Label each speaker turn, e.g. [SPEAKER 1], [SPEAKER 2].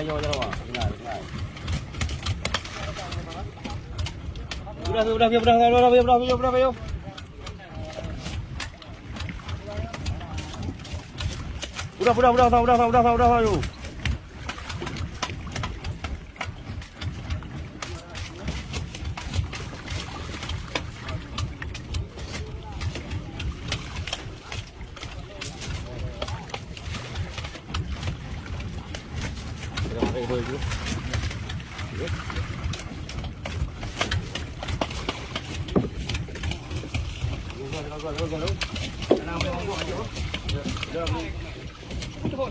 [SPEAKER 1] ayo je awak. Benar. Udah. Udah, ayo. Kita pakai dulu. Go.